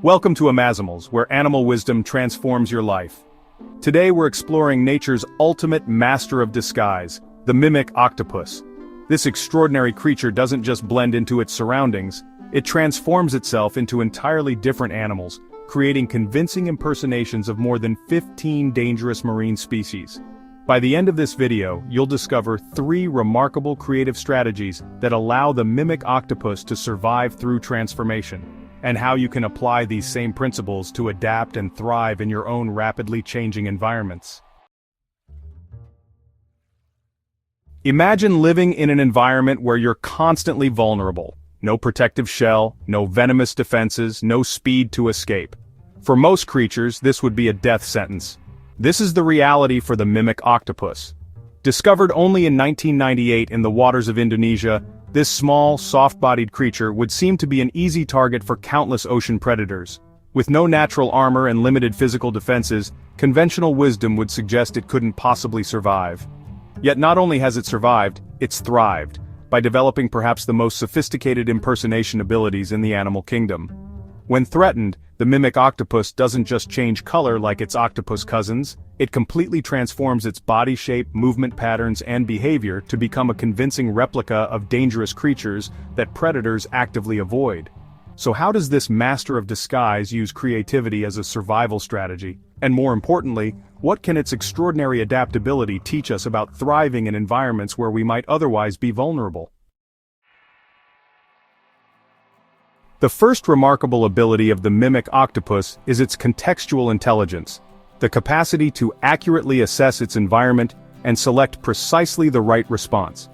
Welcome to Amazimals, where animal wisdom transforms your life. Today we're exploring nature's ultimate master of disguise, the mimic octopus. This extraordinary creature doesn't just blend into its surroundings, it transforms itself into entirely different animals, creating convincing impersonations of more than 15 dangerous marine species. By the end of this video, you'll discover 3 remarkable creative strategies that allow the mimic octopus to survive through transformation, and how you can apply these same principles to adapt and thrive in your own rapidly changing environments. Imagine living in an environment where you're constantly vulnerable. No protective shell, no venomous defenses, no speed to escape. For most creatures, this would be a death sentence. This is the reality for the mimic octopus. Discovered only in 1998 in the waters of Indonesia, this small, soft-bodied creature would seem to be an easy target for countless ocean predators. With no natural armor and limited physical defenses, conventional wisdom would suggest it couldn't possibly survive. Yet not only has it survived, it's thrived, by developing perhaps the most sophisticated impersonation abilities in the animal kingdom. When threatened, the mimic octopus doesn't just change color like its octopus cousins, it completely transforms its body shape, movement patterns, and behavior to become a convincing replica of dangerous creatures that predators actively avoid. So how does this master of disguise use creativity as a survival strategy? And more importantly, what can its extraordinary adaptability teach us about thriving in environments where we might otherwise be vulnerable? The first remarkable ability of the mimic octopus is its contextual intelligence, the capacity to accurately assess its environment and select precisely the right response.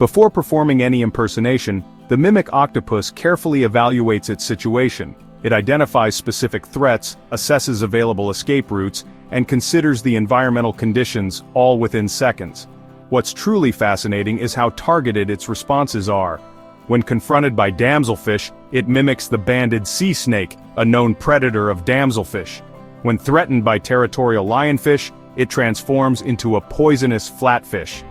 Before performing any impersonation, the mimic octopus carefully evaluates its situation. It identifies specific threats, assesses available escape routes, and considers the environmental conditions, all within seconds. What's truly fascinating is how targeted its responses are. When confronted by damselfish, it mimics the banded sea snake, a known predator of damselfish. When threatened by territorial lionfish, it transforms into a poisonous flatfish.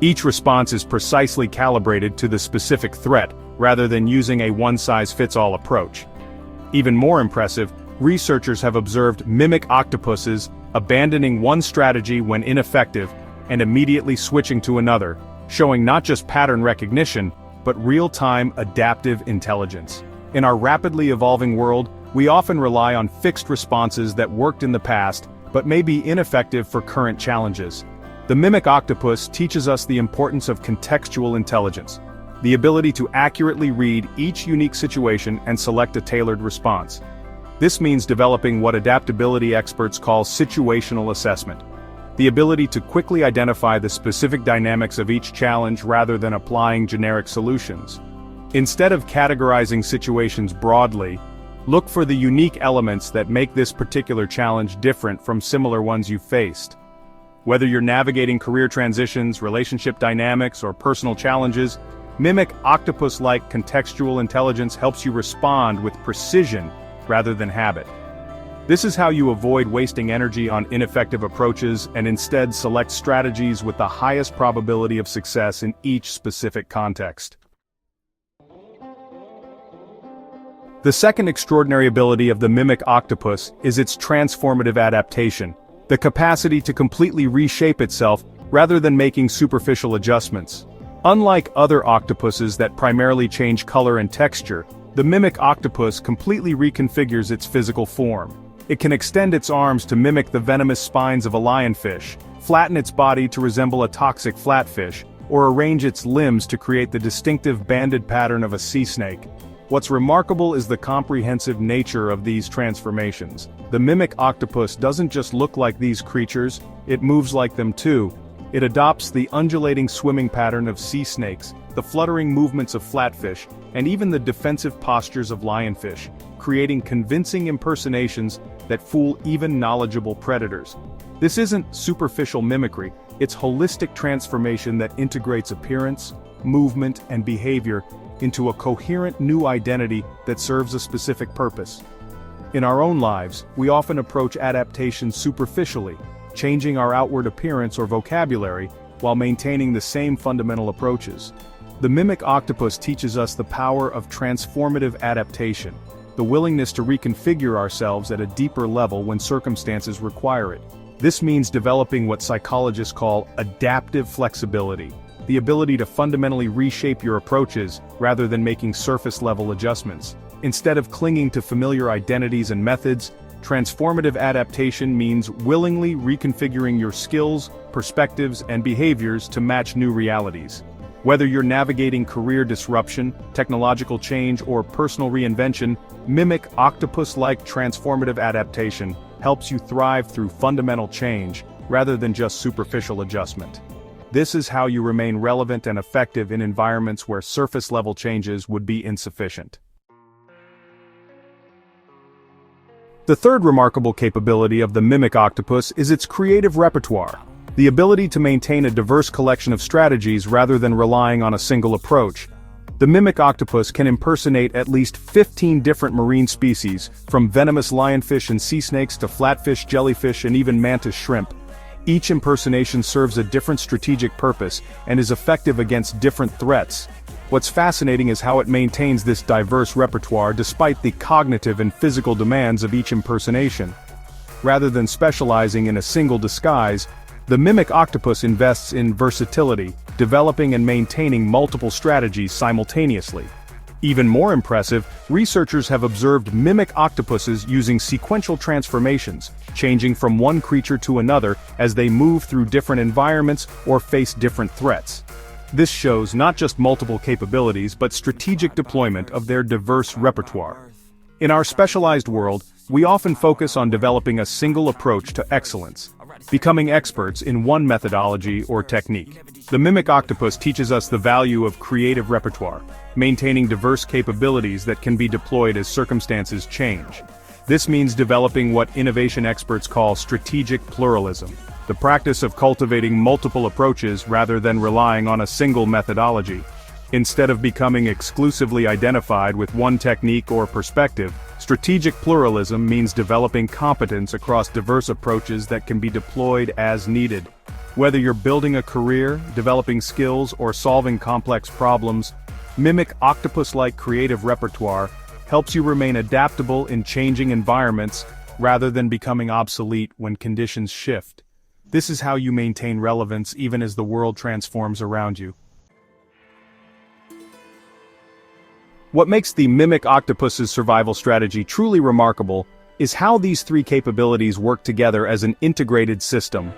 Each response is precisely calibrated to the specific threat, rather than using a one-size-fits-all approach. Even more impressive, researchers have observed mimic octopuses abandoning one strategy when ineffective and immediately switching to another, showing not just pattern recognition, but real-time adaptive intelligence. In our rapidly evolving world, we often rely on fixed responses that worked in the past, but may be ineffective for current challenges. The mimic octopus teaches us the importance of contextual intelligence, the ability to accurately read each unique situation and select a tailored response. This means developing what adaptability experts call situational assessment, the ability to quickly identify the specific dynamics of each challenge rather than applying generic solutions. Instead of categorizing situations broadly, look for the unique elements that make this particular challenge different from similar ones you've faced. Whether you're navigating career transitions, relationship dynamics, or personal challenges, mimic octopus-like contextual intelligence helps you respond with precision rather than habit. This is how you avoid wasting energy on ineffective approaches and instead select strategies with the highest probability of success in each specific context. The second extraordinary ability of the mimic octopus is its transformative adaptation, the capacity to completely reshape itself rather than making superficial adjustments. Unlike other octopuses that primarily change color and texture, the mimic octopus completely reconfigures its physical form. It can extend its arms to mimic the venomous spines of a lionfish, flatten its body to resemble a toxic flatfish, or arrange its limbs to create the distinctive banded pattern of a sea snake. What's remarkable is the comprehensive nature of these transformations. The mimic octopus doesn't just look like these creatures, it moves like them too. It adopts the undulating swimming pattern of sea snakes, the fluttering movements of flatfish, and even the defensive postures of lionfish, creating convincing impersonations that fool even knowledgeable predators. This isn't superficial mimicry, it's holistic transformation that integrates appearance, movement, and behavior into a coherent new identity that serves a specific purpose. In our own lives, we often approach adaptation superficially, changing our outward appearance or vocabulary, while maintaining the same fundamental approaches. The mimic octopus teaches us the power of transformative adaptation, the willingness to reconfigure ourselves at a deeper level when circumstances require it. This means developing what psychologists call adaptive flexibility, the ability to fundamentally reshape your approaches rather than making surface-level adjustments. Instead of clinging to familiar identities and methods, transformative adaptation means willingly reconfiguring your skills, perspectives, and behaviors to match new realities. Whether you're navigating career disruption, technological change, or personal reinvention, mimic octopus-like transformative adaptation helps you thrive through fundamental change, rather than just superficial adjustment. This is how you remain relevant and effective in environments where surface-level changes would be insufficient. The third remarkable capability of the mimic octopus is its creative repertoire, the ability to maintain a diverse collection of strategies rather than relying on a single approach. The mimic octopus can impersonate at least 15 different marine species, from venomous lionfish and sea snakes to flatfish, jellyfish, and even mantis shrimp. Each impersonation serves a different strategic purpose and is effective against different threats. What's fascinating is how it maintains this diverse repertoire despite the cognitive and physical demands of each impersonation. Rather than specializing in a single disguise, the mimic octopus invests in versatility, developing and maintaining multiple strategies simultaneously. Even more impressive, researchers have observed mimic octopuses using sequential transformations, changing from one creature to another as they move through different environments or face different threats. This shows not just multiple capabilities but strategic deployment of their diverse repertoire. In our specialized world, we often focus on developing a single approach to excellence, becoming experts in one methodology or technique. The mimic octopus teaches us the value of creative repertoire, maintaining diverse capabilities that can be deployed as circumstances change. This means developing what innovation experts call strategic pluralism, the practice of cultivating multiple approaches rather than relying on a single methodology. Instead of becoming exclusively identified with one technique or perspective, strategic pluralism means developing competence across diverse approaches that can be deployed as needed. Whether you're building a career, developing skills, or solving complex problems, mimic octopus-like creative repertoire helps you remain adaptable in changing environments rather than becoming obsolete when conditions shift. This is how you maintain relevance even as the world transforms around you. What makes the mimic octopus's survival strategy truly remarkable is how these three capabilities work together as an integrated system.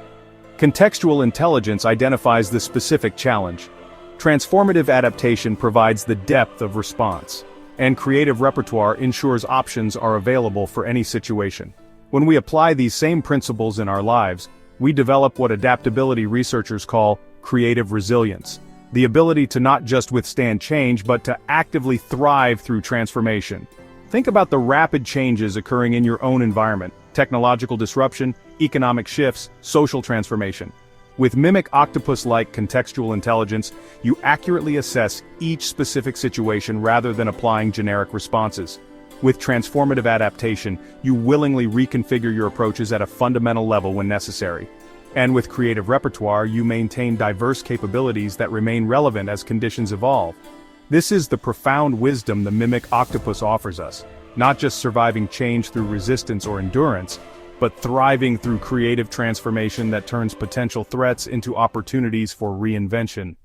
Contextual intelligence identifies the specific challenge. Transformative adaptation provides the depth of response. And creative repertoire ensures options are available for any situation. When we apply these same principles in our lives, we develop what adaptability researchers call creative resilience. The ability to not just withstand change but to actively thrive through transformation. Think about the rapid changes occurring in your own environment: technological disruption, economic shifts, social transformation. With mimic octopus-like contextual intelligence, you accurately assess each specific situation rather than applying generic responses. With transformative adaptation, you willingly reconfigure your approaches at a fundamental level when necessary. And with creative repertoire, you maintain diverse capabilities that remain relevant as conditions evolve. This is the profound wisdom the mimic octopus offers us, not just surviving change through resistance or endurance, but thriving through creative transformation that turns potential threats into opportunities for reinvention.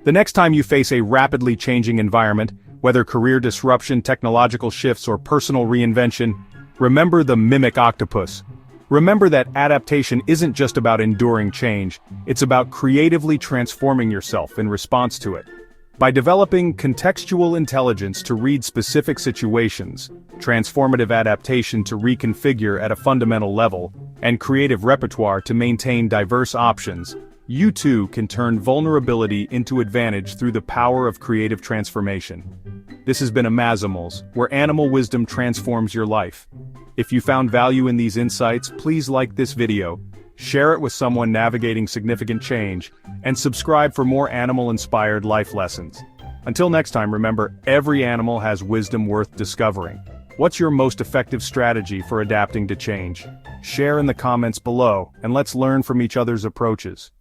The next time you face a rapidly changing environment, whether career disruption, technological shifts, or personal reinvention, remember the mimic octopus. Remember that adaptation isn't just about enduring change, it's about creatively transforming yourself in response to it. By developing contextual intelligence to read specific situations, transformative adaptation to reconfigure at a fundamental level, and creative repertoire to maintain diverse options, you too can turn vulnerability into advantage through the power of creative transformation. This has been Amazimals, where animal wisdom transforms your life. If you found value in these insights, please like this video, share it with someone navigating significant change, and subscribe for more animal-inspired life lessons. Until next time, remember, every animal has wisdom worth discovering. What's your most effective strategy for adapting to change? Share in the comments below, and let's learn from each other's approaches.